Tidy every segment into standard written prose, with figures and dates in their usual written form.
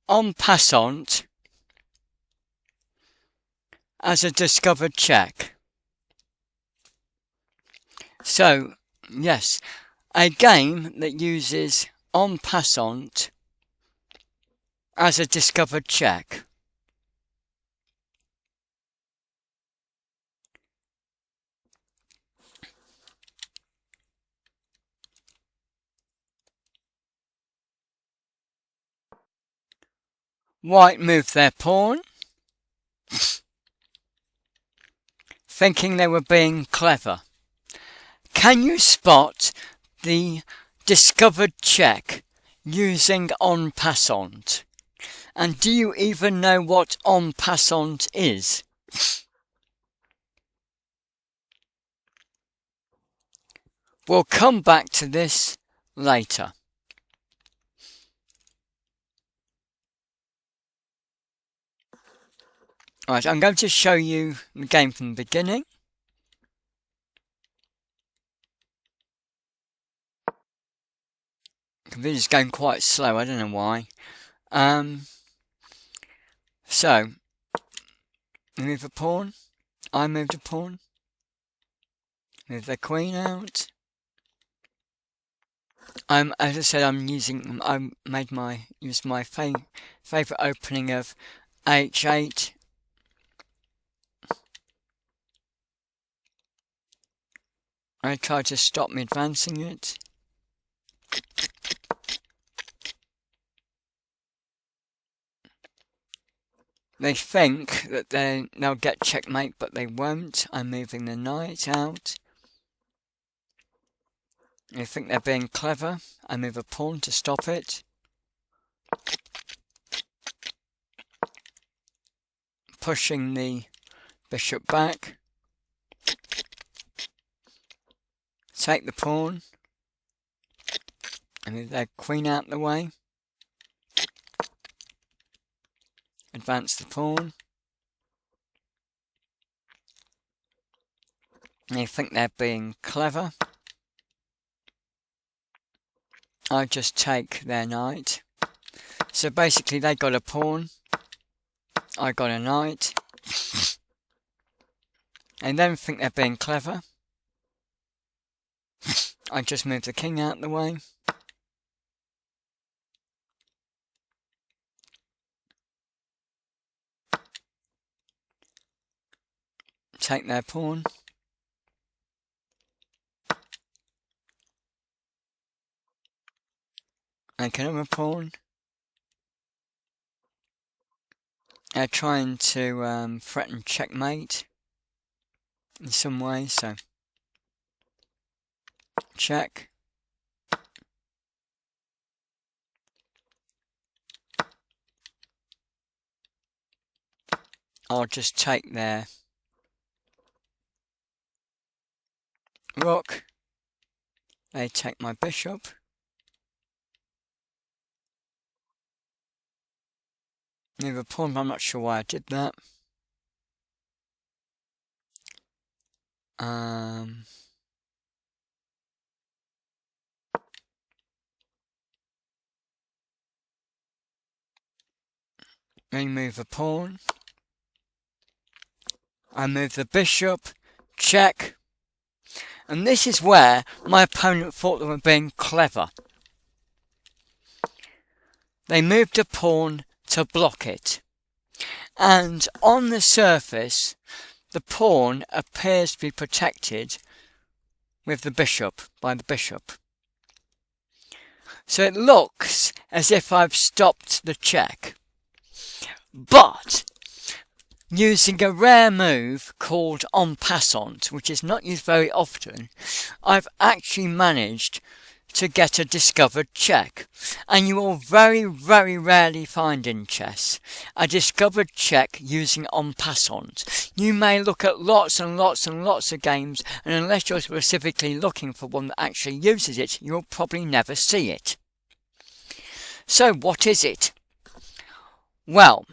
En Passant as a discovered check. So, yes, a game that uses En Passant as a discovered check. White moved their pawn, thinking they were being clever. Can you spot the discovered check using En Passant? And do you even know what En Passant is? We'll come back to this later. Alright, I'm going to show you the game from the beginning. The computer's going quite slow, I don't know why. So, we move a pawn. I moved a pawn. Move the queen out. As I said, I used my favourite opening of h8. I tried to stop me advancing it. They think that they'll get checkmate, but they won't. I'm moving the knight out. They think they're being clever. I move a pawn to stop it. Pushing the bishop back. Take the pawn. And move their queen out the way. Advance the pawn. They think they're being clever. I just take their knight. So basically they got a pawn. I got a knight. And then think they're being clever. I just move the king out the way. Take their pawn. Make another pawn. They're trying to threaten checkmate in some way, so check. I'll just take their rook. They take my bishop. Move a pawn, but I'm not sure why I did that. Remove a pawn. I move the bishop. Check. And this is where my opponent thought they were being clever. They moved a pawn to block it. And on the surface, the pawn appears to be protected with the bishop, by the bishop. So it looks as if I've stopped the check. But using a rare move called En Passant, which is not used very often, I've actually managed to get a discovered check. And you will very, very rarely find in chess a discovered check using En Passant. You may look at lots and lots and lots of games, and unless you're specifically looking for one that actually uses it, you'll probably never see it. So what is it? Well,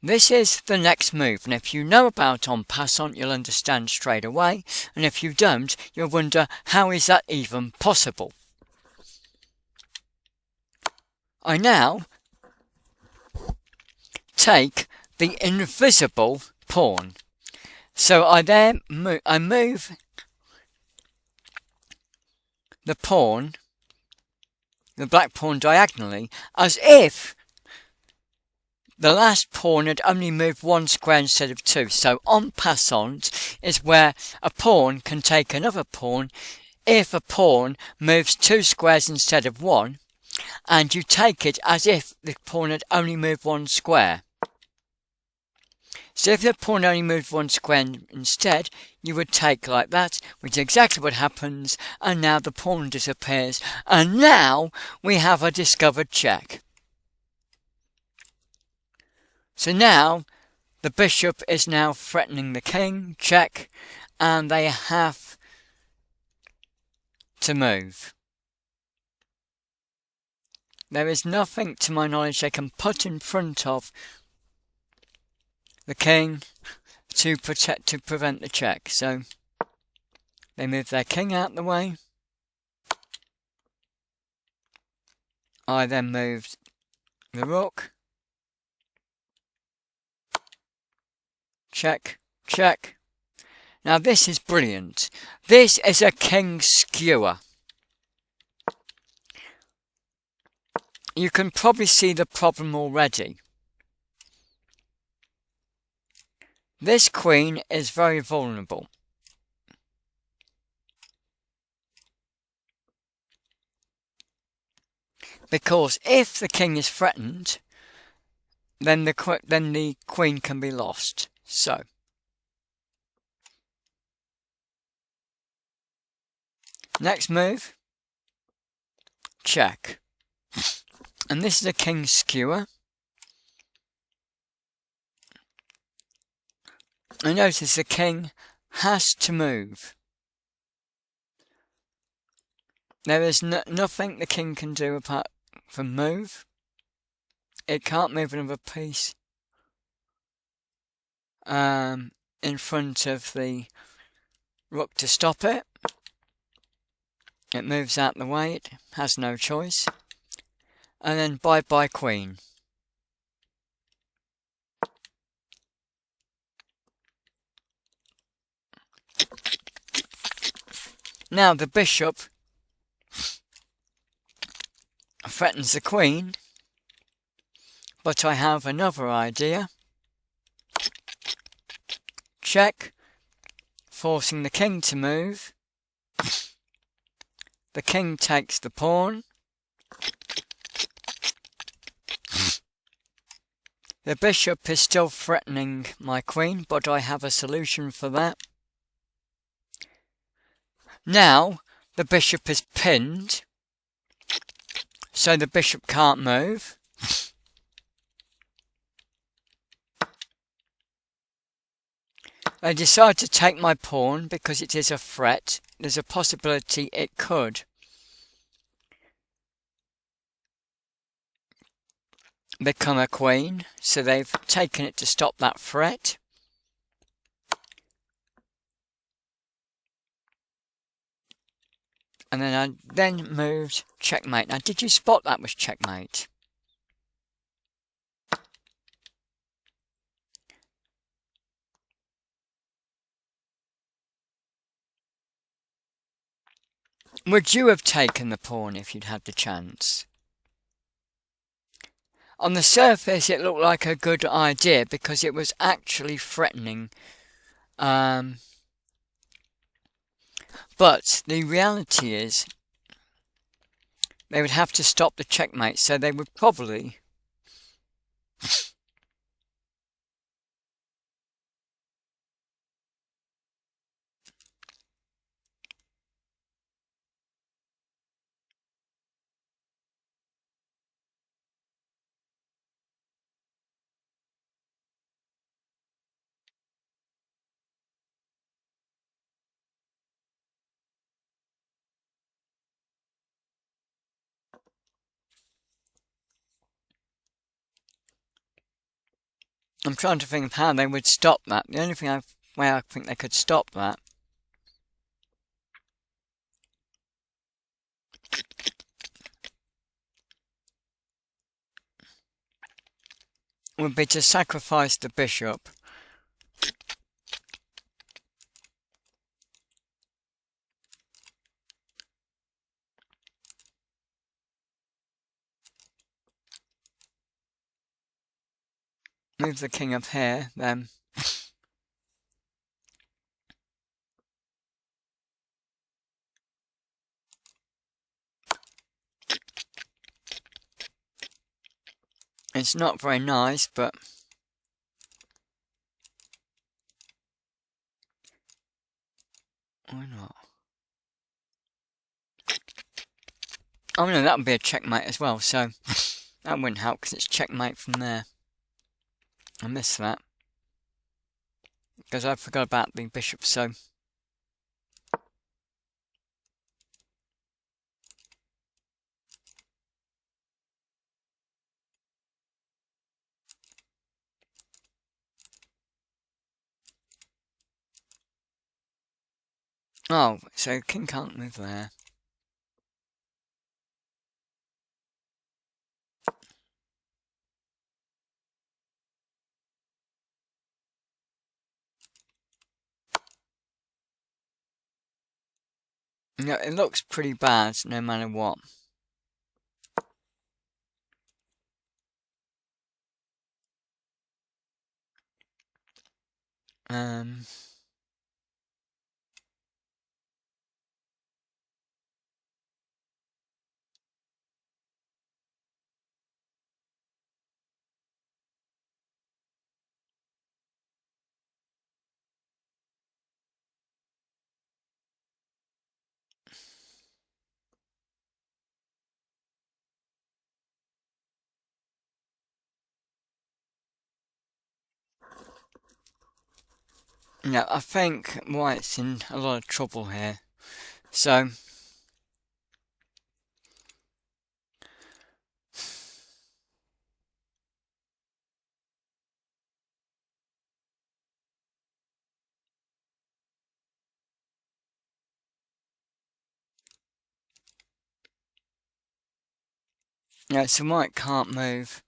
this is the next move, and if you know about En Passant, you'll understand straight away, and if you don't, you'll wonder, how is that even possible? I now take the invisible pawn. So I move the pawn, the black pawn, diagonally, as if the last pawn had only moved one square instead of two. So en passant is where a pawn can take another pawn if a pawn moves two squares instead of one, and you take it as if the pawn had only moved one square. So if the pawn only moved one square instead, you would take like that, which is exactly what happens, and now the pawn disappears, and now we have a discovered check. So now the bishop is now threatening the king, check, and they have to move. There is nothing, to my knowledge, they can put in front of the king to prevent the check. So they move their king out the way. I then moved the rook. Check, check. Now this is brilliant. This is a king skewer. You can probably see the problem already. This queen is very vulnerable. Because if the king is threatened, then the queen can be lost. So next move, check. And this is a king skewer. And notice the king has to move. There is nothing the king can do apart from move. It can't move another piece in front of the rook to stop it. It moves out the way, it has no choice. And then bye-bye queen. Now the bishop threatens the queen, but I have another idea. Check, forcing the king to move. The king takes the pawn. The bishop is still threatening my queen, but I have a solution for that. Now, the bishop is pinned, so the bishop can't move. I decide to take my pawn because it is a threat. There's a possibility it could become a queen, so they've taken it to stop that threat. And then I moved checkmate. Now, did you spot that was checkmate? Would you have taken the pawn if you'd had the chance? On the surface, it looked like a good idea because it was actually threatening. But the reality is, they would have to stop the checkmate, so they would probably I'm trying to think of how they would stop that. The only way I think they could stop that would be to sacrifice the bishop. Move the king up here, then. It's not very nice, but why not? Oh no, that would be a checkmate as well, so that wouldn't help because it's checkmate from there. I missed that because I forgot about the bishop, so oh, so king can't move there. No, it looks pretty bad no matter what. Um, yeah, I think White's in a lot of trouble here. So, yeah, so White can't move.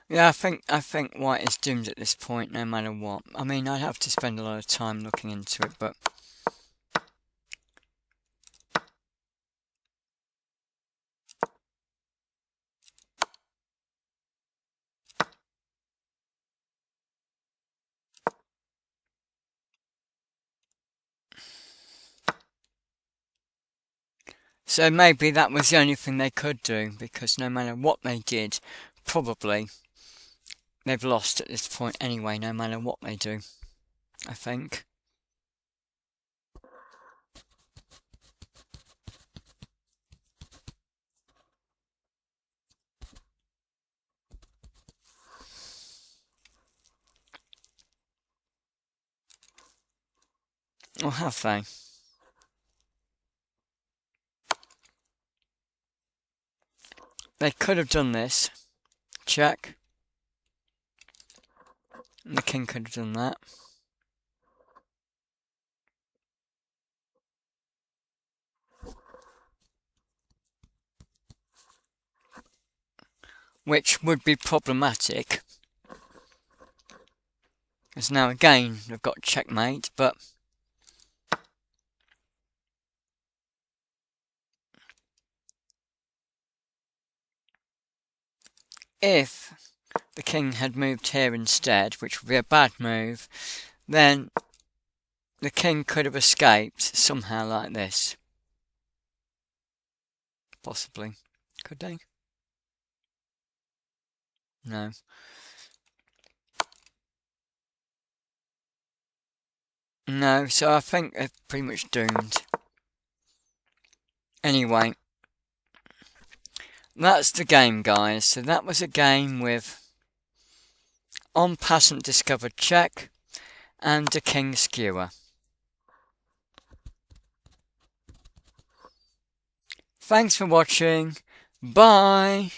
Yeah, I think White is doomed at this point, no matter what. I mean, I'd have to spend a lot of time looking into it, but so maybe that was the only thing they could do, because no matter what they did, probably they've lost at this point anyway, no matter what they do, I think. Or have they? They could have done this. Check. And the king could have done that. Which would be problematic. Because now again, they've got checkmate, but if the king had moved here instead, which would be a bad move, then the king could have escaped somehow like this. Possibly. Could they? No. No, so I think they're pretty much doomed. Anyway, that's the game, guys. So that was a game with En Passant discovered check and a king skewer. Thanks for watching. Bye.